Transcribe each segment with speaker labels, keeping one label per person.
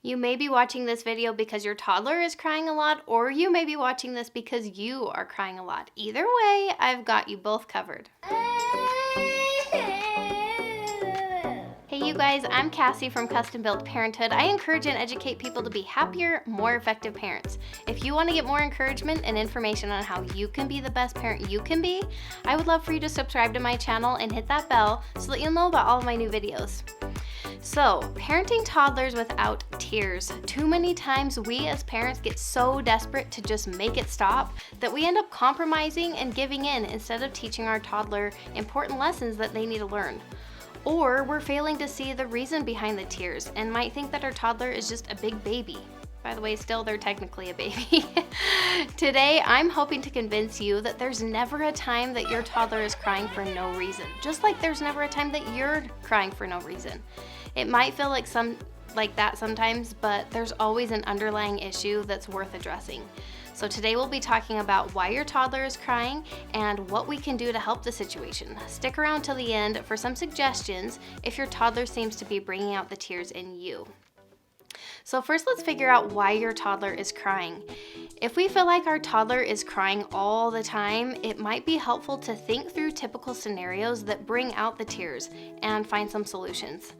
Speaker 1: You may be watching this video because your toddler is crying a lot, or you may be watching this because you are crying a lot. Either way, I've got you both covered. Hey you guys, I'm Cassie from Custom Built Parenthood. I encourage and educate people to be happier, more effective parents. If you want to get more encouragement and information on how you can be the best parent you can be, I would love for you to subscribe to my channel and hit that bell so that you'll know about all of my new videos. So, parenting toddlers without tears. Too many times we as parents get so desperate to just make it stop that we end up compromising and giving in instead of teaching our toddler important lessons that they need to learn. Or we're failing to see the reason behind the tears and might think that our toddler is just a big baby. By the way, still they're technically a baby. Today, I'm hoping to convince you that there's never a time that your toddler is crying for no reason, just like there's never a time that you're crying for no reason. It might feel like that sometimes, but there's always an underlying issue that's worth addressing. So today we'll be talking about why your toddler is crying and what we can do to help the situation. Stick around till the end for some suggestions if your toddler seems to be bringing out the tears in you. So first, let's figure out why your toddler is crying. If we feel like our toddler is crying all the time, it might be helpful to think through typical scenarios that bring out the tears and find some solutions.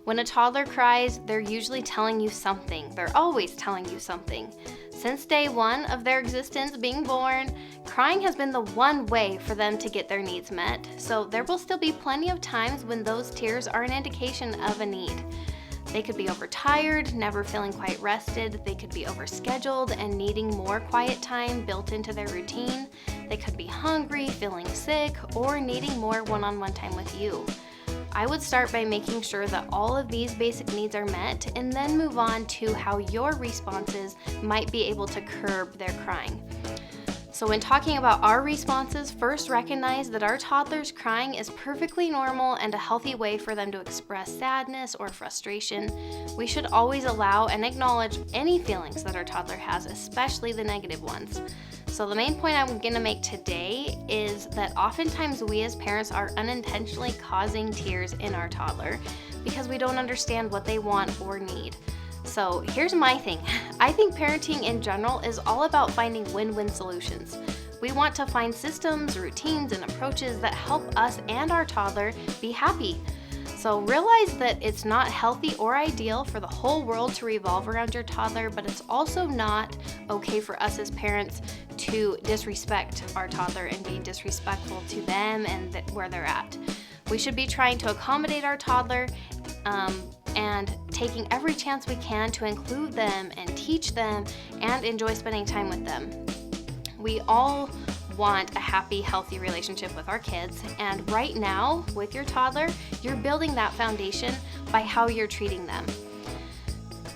Speaker 1: When a toddler cries, they're usually telling you something. They're always telling you something. Since day one of their existence being born, crying has been the one way for them to get their needs met. So there will still be plenty of times when those tears are an indication of a need. They could be overtired, never feeling quite rested. They could be overscheduled and needing more quiet time built into their routine. They could be hungry, feeling sick, or needing more one-on-one time with you. I would start by making sure that all of these basic needs are met and then move on to how your responses might be able to curb their crying. So when talking about our responses, first recognize that our toddler's crying is perfectly normal and a healthy way for them to express sadness or frustration. We should always allow and acknowledge any feelings that our toddler has, especially the negative ones. So the main point I'm going to make today is that oftentimes we as parents are unintentionally causing tears in our toddler because we don't understand what they want or need. So here's my thing. I think parenting in general is all about finding win-win solutions. We want to find systems, routines, and approaches that help us and our toddler be happy. So realize that it's not healthy or ideal for the whole world to revolve around your toddler, but it's also not okay for us as parents to disrespect our toddler and be disrespectful to them and where they're at. We should be trying to accommodate our toddler and taking every chance we can to include them and teach them and enjoy spending time with them. We all want a happy, healthy relationship with our kids, and right now with your toddler, you're building that foundation by how you're treating them.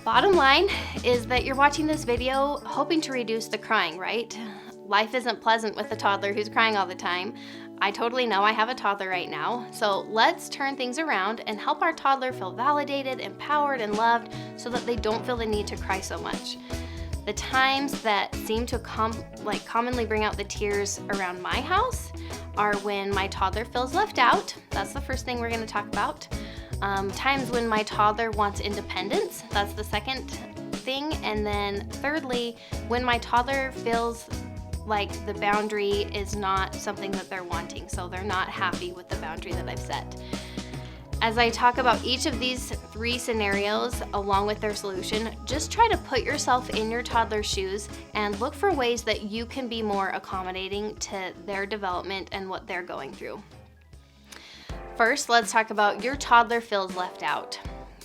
Speaker 1: Bottom line is that you're watching this video hoping to reduce the crying, right? Life isn't pleasant with a toddler who's crying all the time. I totally know. I have a toddler right now. So let's turn things around and help our toddler feel validated, empowered, and loved so that they don't feel the need to cry so much. The times that seem to commonly bring out the tears around my house are when my toddler feels left out. That's the first thing we're going to talk about. Times when my toddler wants independence. That's the second thing. And then thirdly, when my toddler feels like the boundary is not something that they're wanting, so they're not happy with the boundary that I've set. As I talk about each of these three scenarios along with their solution, just try to put yourself in your toddler's shoes and look for ways that you can be more accommodating to their development and what they're going through. First, let's talk about your toddler feels left out.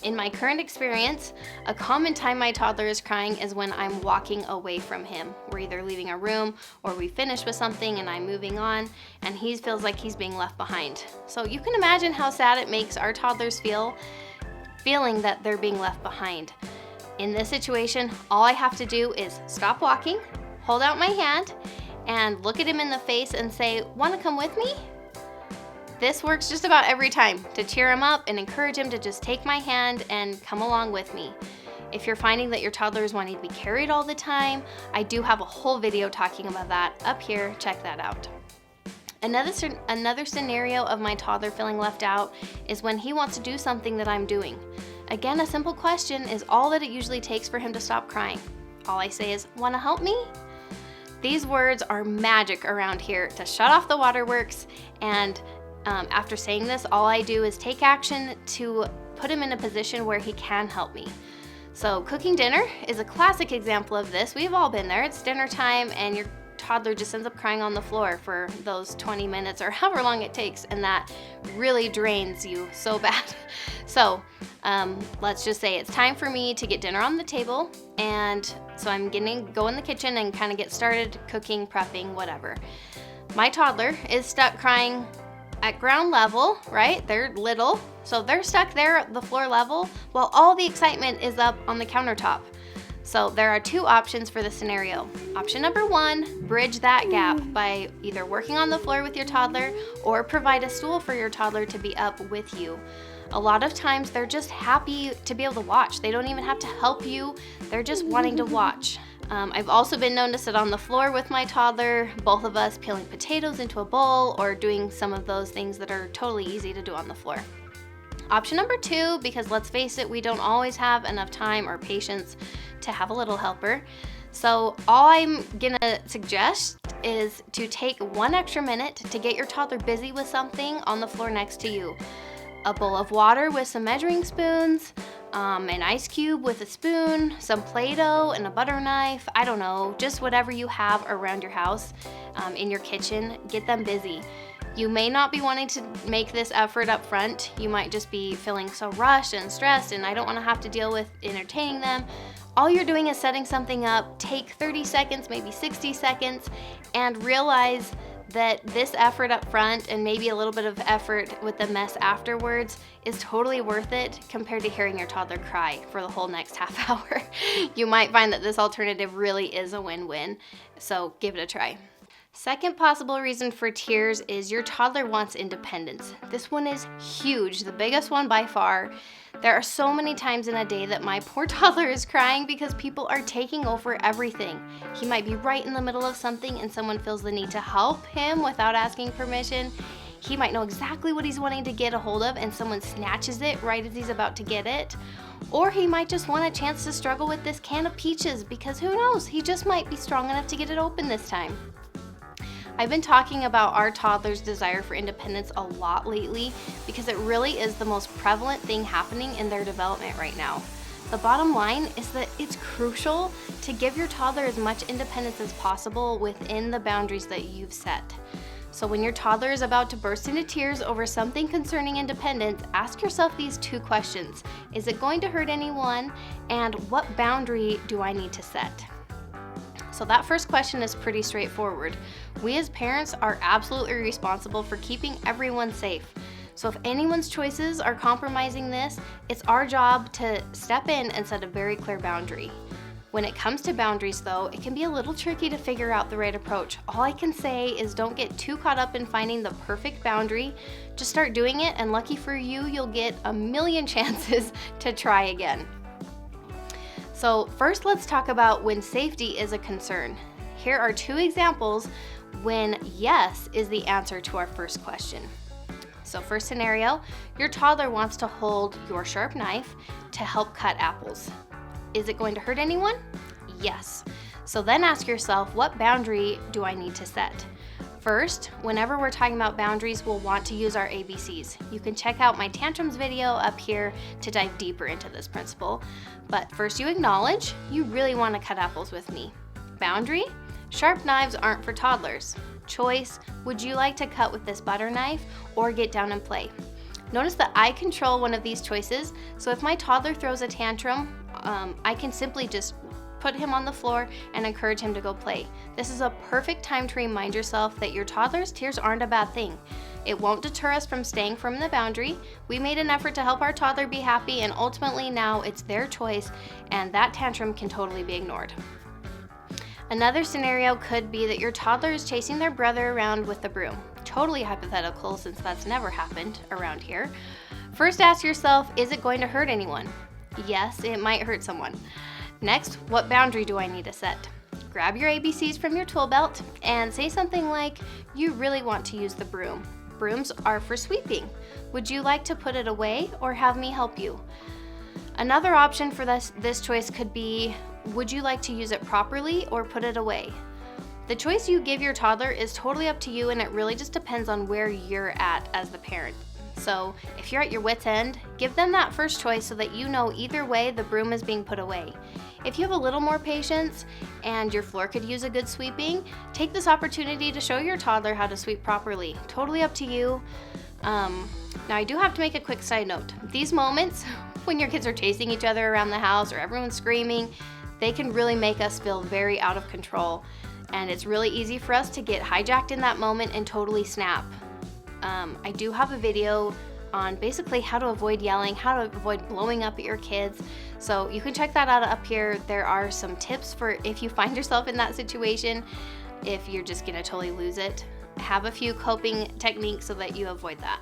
Speaker 1: In my current experience, a common time my toddler is crying is when I'm walking away from him. We're either leaving a room or we finished with something and I'm moving on, and he feels like he's being left behind. So you can imagine how sad it makes our toddlers feeling that they're being left behind. In this situation, all I have to do is stop walking, hold out my hand, and look at him in the face and say, "Want to come with me?" This works just about every time to cheer him up and encourage him to just take my hand and come along with me. If you're finding that your toddler is wanting to be carried all the time, I do have a whole video talking about that up here. Check that out. Another scenario of my toddler feeling left out is when he wants to do something that I'm doing. Again, a simple question is all that it usually takes for him to stop crying. All I say is, "Wanna help me?" These words are magic around here to shut off the waterworks, and after saying this, all I do is take action to put him in a position where he can help me. So cooking dinner is a classic example of this. We've all been there. It's dinner time and your toddler just ends up crying on the floor for those 20 minutes or however long it takes, and that really drains you so bad. So let's just say it's time for me to get dinner on the table, and so I'm go in the kitchen and kind of get started cooking, prepping, whatever. My toddler is stuck crying at ground level, right? They're little, so they're stuck there at the floor level while all the excitement is up on the countertop. So there are two options for the scenario. Option number one, bridge that gap by either working on the floor with your toddler or provide a stool for your toddler to be up with you. A lot of times they're just happy to be able to watch. They don't even have to help you. They're just wanting to watch. I've also been known to sit on the floor with my toddler, both of us peeling potatoes into a bowl or doing some of those things that are totally easy to do on the floor. Option number two, because let's face it, we don't always have enough time or patience to have a little helper. So all I'm gonna suggest is to take 1 extra minute to get your toddler busy with something on the floor next to you. A bowl of water with some measuring spoons, an ice cube with a spoon, some Play-Doh and a butter knife, I don't know, just whatever you have around your house, in your kitchen, get them busy. You may not be wanting to make this effort up front. You might just be feeling so rushed and stressed and I don't want to have to deal with entertaining them. All you're doing is setting something up. Take 30 seconds, maybe 60 seconds, and realize that this effort up front and maybe a little bit of effort with the mess afterwards is totally worth it compared to hearing your toddler cry for the whole next half hour. You might find that this alternative really is a win-win, so give it a try. Second possible reason for tears is your toddler wants independence. This one is huge, the biggest one by far. There are so many times in a day that my poor toddler is crying because people are taking over everything. He might be right in the middle of something and someone feels the need to help him without asking permission. He might know exactly what he's wanting to get a hold of and someone snatches it right as he's about to get it. Or he might just want a chance to struggle with this can of peaches because who knows, he just might be strong enough to get it open this time. I've been talking about our toddler's desire for independence a lot lately because it really is the most prevalent thing happening in their development right now. The bottom line is that it's crucial to give your toddler as much independence as possible within the boundaries that you've set. So when your toddler is about to burst into tears over something concerning independence, ask yourself these two questions. Is it going to hurt anyone? And what boundary do I need to set? So that first question is pretty straightforward. We as parents are absolutely responsible for keeping everyone safe. So if anyone's choices are compromising this, it's our job to step in and set a very clear boundary. When it comes to boundaries though, it can be a little tricky to figure out the right approach. All I can say is don't get too caught up in finding the perfect boundary. Just start doing it, and lucky for you, you'll get a million chances to try again. So first, let's talk about when safety is a concern. Here are 2 examples when yes is the answer to our first question. So first scenario, your toddler wants to hold your sharp knife to help cut apples. Is it going to hurt anyone? Yes. So then ask yourself, what boundary do I need to set? First, whenever we're talking about boundaries, we'll want to use our ABCs. You can check out my tantrums video up here to dive deeper into this principle. But first you acknowledge you really want to cut apples with me. Boundary, sharp knives aren't for toddlers. Choice, would you like to cut with this butter knife or get down and play? Notice that I control one of these choices, so if my toddler throws a tantrum, I can simply just put him on the floor and encourage him to go play. This is a perfect time to remind yourself that your toddler's tears aren't a bad thing. It won't deter us from staying firm in the boundary. We made an effort to help our toddler be happy, and ultimately now it's their choice, and that tantrum can totally be ignored. Another scenario could be that your toddler is chasing their brother around with the broom. Totally hypothetical since that's never happened around here. First ask yourself, is it going to hurt anyone? Yes, it might hurt someone. Next, what boundary do I need to set? Grab your ABCs from your tool belt and say something like, you really want to use the broom. Brooms are for sweeping. Would you like to put it away or have me help you? Another option for this choice could be, would you like to use it properly or put it away? The choice you give your toddler is totally up to you, and it really just depends on where you're at as the parent. So if you're at your wit's end, give them that first choice so that you know either way the broom is being put away. If you have a little more patience and your floor could use a good sweeping, take this opportunity to show your toddler how to sweep properly. Totally up to you. Now I do have to make a quick side note. These moments when your kids are chasing each other around the house or everyone's screaming, they can really make us feel very out of control. And it's really easy for us to get hijacked in that moment and totally snap. I do have a video on basically how to avoid yelling, how to avoid blowing up at your kids. So you can check that out up here. There are some tips for if you find yourself in that situation, if you're just gonna totally lose it. Have a few coping techniques so that you avoid that.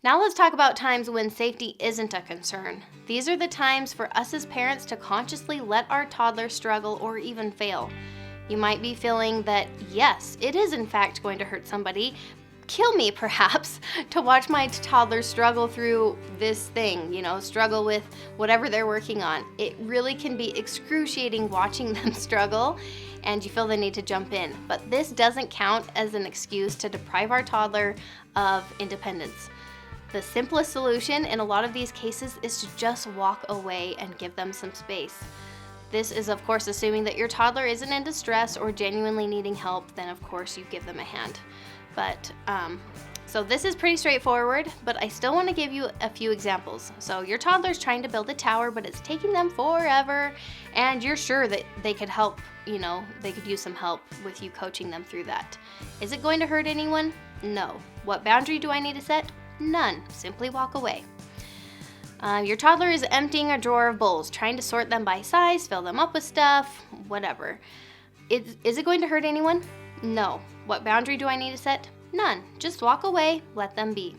Speaker 1: Now let's talk about times when safety isn't a concern. These are the times for us as parents to consciously let our toddler struggle or even fail. You might be feeling that, yes, it is in fact going to hurt somebody, kill me perhaps, to watch my toddler struggle through this thing, struggle with whatever they're working on. It really can be excruciating watching them struggle, and you feel the need to jump in. But this doesn't count as an excuse to deprive our toddler of independence. The simplest solution in a lot of these cases is to just walk away and give them some space. This is, of course, assuming that your toddler isn't in distress or genuinely needing help. Then, of course, you give them a hand. But, so this is pretty straightforward, but I still want to give you a few examples. So your toddler's trying to build a tower, but it's taking them forever, and you're sure that they could help, they could use some help with you coaching them through that. Is it going to hurt anyone? No. What boundary do I need to set? None. Simply walk away. Your toddler is emptying a drawer of bowls, trying to sort them by size, fill them up with stuff, whatever. Is it going to hurt anyone? No. What boundary do I need to set? None. Just walk away, let them be.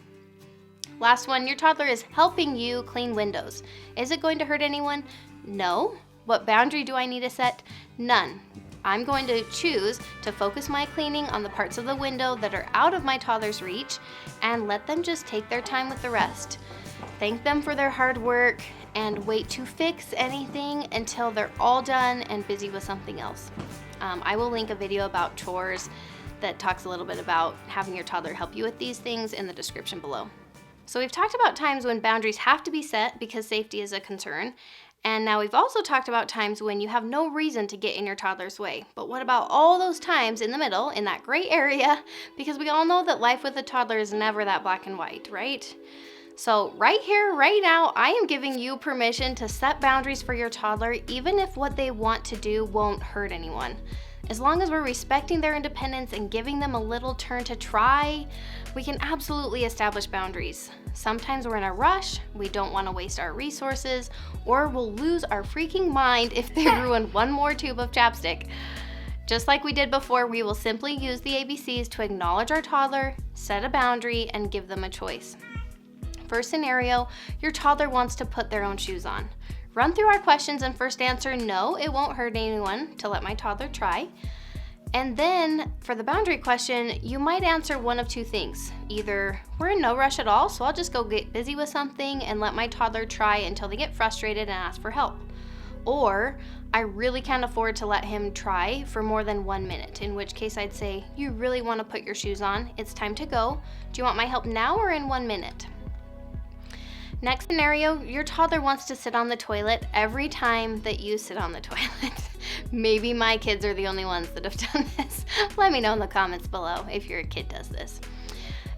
Speaker 1: Last one, your toddler is helping you clean windows. Is it going to hurt anyone? No. What boundary do I need to set? None. I'm going to choose to focus my cleaning on the parts of the window that are out of my toddler's reach and let them just take their time with the rest. Thank them for their hard work and wait to fix anything until they're all done and busy with something else. I will link a video about chores that talks a little bit about having your toddler help you with these things in the description below. So we've talked about times when boundaries have to be set because safety is a concern. And now we've also talked about times when you have no reason to get in your toddler's way. But what about all those times in the middle, in that gray area? Because we all know that life with a toddler is never that black and white, right? So right here, right now, I am giving you permission to set boundaries for your toddler, even if what they want to do won't hurt anyone. As long as we're respecting their independence and giving them a little turn to try, we can absolutely establish boundaries. Sometimes we're in a rush, we don't want to waste our resources, or we'll lose our freaking mind if they ruin one more tube of chapstick. Just like we did before, we will simply use the ABCs to acknowledge our toddler, set a boundary, and give them a choice. First scenario, your toddler wants to put their own shoes on. Run through our questions and first answer, no, it won't hurt anyone to let my toddler try. And then for the boundary question, you might answer one of two things. Either we're in no rush at all, so I'll just go get busy with something and let my toddler try until they get frustrated and ask for help. Or I really can't afford to let him try for more than 1 minute, in which case I'd say, you really want to put your shoes on, it's time to go. Do you want my help now or in 1 minute? Next scenario, your toddler wants to sit on the toilet every time that you sit on the toilet. Maybe my kids are the only ones that have done this. Let me know in the comments below if your kid does this.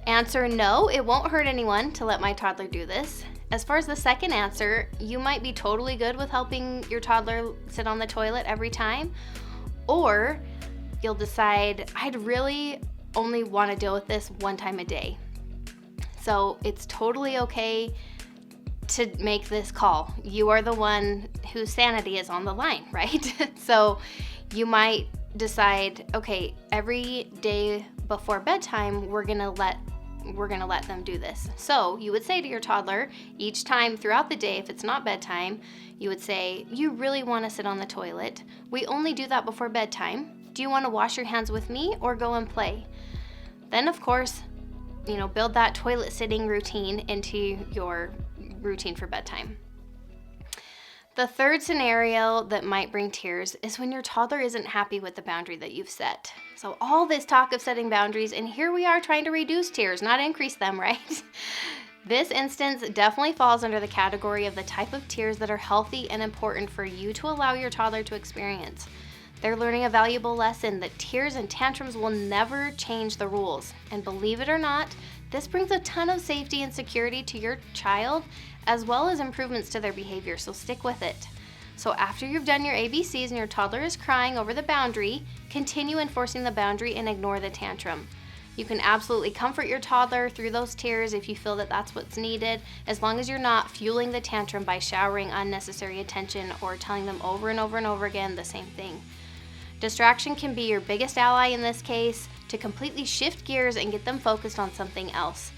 Speaker 1: Answer, no, it won't hurt anyone to let my toddler do this. As far as the second answer, you might be totally good with helping your toddler sit on the toilet every time, or you'll decide, I'd really only want to deal with this one time a day. So it's totally okay to make this call. You are the one whose sanity is on the line, right? So you might decide, okay, every day before bedtime, we're gonna let them do this. So you would say to your toddler each time throughout the day, if it's not bedtime, you would say, you really want to sit on the toilet. We only do that before bedtime. Do you want to wash your hands with me or go and play? Then of course, build that toilet sitting routine into your routine for bedtime. The third scenario that might bring tears is when your toddler isn't happy with the boundary that you've set. So all this talk of setting boundaries, and here we are trying to reduce tears, not increase them, right? This instance definitely falls under the category of the type of tears that are healthy and important for you to allow your toddler to experience. They're learning a valuable lesson that tears and tantrums will never change the rules. And believe it or not, this brings a ton of safety and security to your child, as well as improvements to their behavior, so stick with it. So after you've done your ABCs and your toddler is crying over the boundary, continue enforcing the boundary and ignore the tantrum. You can absolutely comfort your toddler through those tears if you feel that that's what's needed, as long as you're not fueling the tantrum by showering unnecessary attention or telling them over and over and over again the same thing. Distraction can be your biggest ally in this case to completely shift gears and get them focused on something else.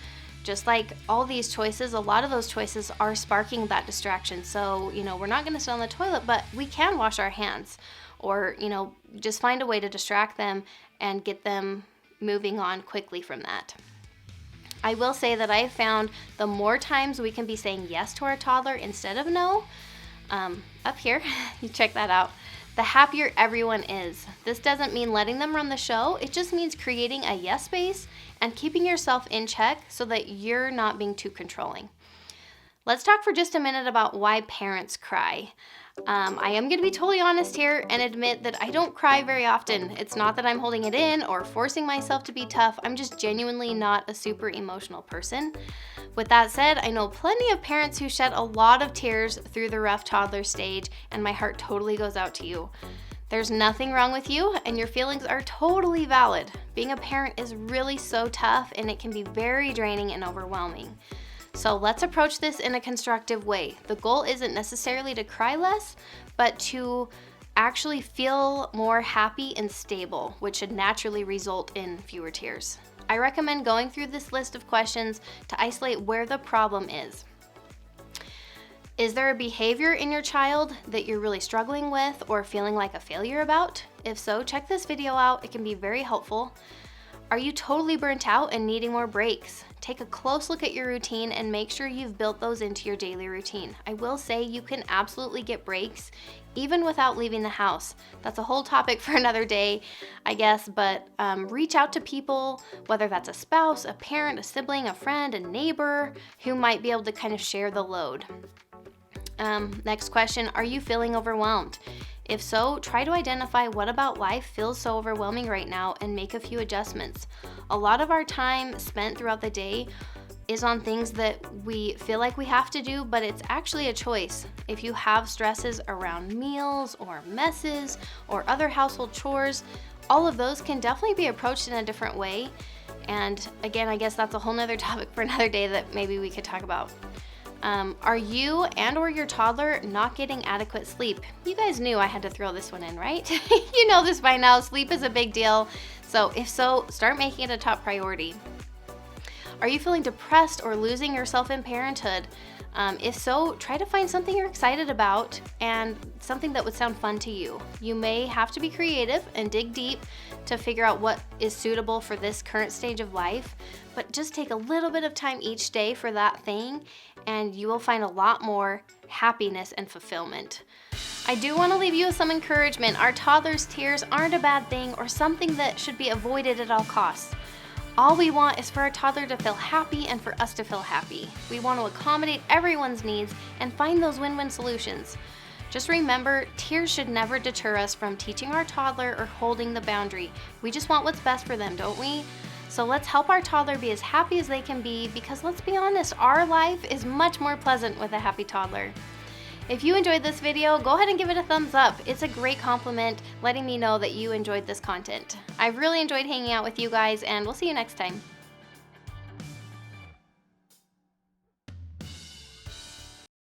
Speaker 1: Just like all these choices, a lot of those choices are sparking that distraction. So, we're not going to sit on the toilet, but we can wash our hands or, just find a way to distract them and get them moving on quickly from that. I will say that I've found the more times we can be saying yes to our toddler instead of no, up here, you check that out, the happier everyone is. This doesn't mean letting them run the show. It just means creating a yes space and keeping yourself in check so that you're not being too controlling. Let's talk for just a minute about why parents cry. I am going to be totally honest here and admit that I don't cry very often. It's not that I'm holding it in or forcing myself to be tough. I'm just genuinely not a super emotional person. With that said, I know plenty of parents who shed a lot of tears through the rough toddler stage, and my heart totally goes out to you. There's nothing wrong with you, and your feelings are totally valid. Being a parent is really so tough, and it can be very draining and overwhelming. So let's approach this in a constructive way. The goal isn't necessarily to cry less, but to actually feel more happy and stable, which should naturally result in fewer tears. I recommend going through this list of questions to isolate where the problem is. Is there a behavior in your child that you're really struggling with or feeling like a failure about? If so, check this video out. It can be very helpful. Are you totally burnt out and needing more breaks? Take a close look at your routine and make sure you've built those into your daily routine. I will say you can absolutely get breaks even without leaving the house. That's a whole topic for another day, I guess, but reach out to people, whether that's a spouse, a parent, a sibling, a friend, a neighbor, who might be able to kind of share the load. Next question, are you feeling overwhelmed? If so, try to identify what about life feels so overwhelming right now and make a few adjustments. A lot of our time spent throughout the day is on things that we feel like we have to do, but it's actually a choice. If you have stresses around meals or messes or other household chores, all of those can definitely be approached in a different way. And again, I guess that's a whole nother topic for another day that maybe we could talk about. Are you and or your toddler not getting adequate sleep? You guys knew I had to throw this one in, right? You know this by now, sleep is a big deal. So if so, start making it a top priority. Are you feeling depressed or losing yourself in parenthood? If so, try to find something you're excited about and something that would sound fun to you. You may have to be creative and dig deep to figure out what is suitable for this current stage of life, but just take a little bit of time each day for that thing and you will find a lot more happiness and fulfillment. I do want to leave you with some encouragement. Our toddler's tears aren't a bad thing or something that should be avoided at all costs. All we want is for our toddler to feel happy and for us to feel happy. We want to accommodate everyone's needs and find those win-win solutions. Just remember, tears should never deter us from teaching our toddler or holding the boundary. We just want what's best for them, don't we? So let's help our toddler be as happy as they can be, because let's be honest, our life is much more pleasant with a happy toddler. If you enjoyed this video, go ahead and give it a thumbs up. It's a great compliment letting me know that you enjoyed this content. I've really enjoyed hanging out with you guys, and we'll see you next time.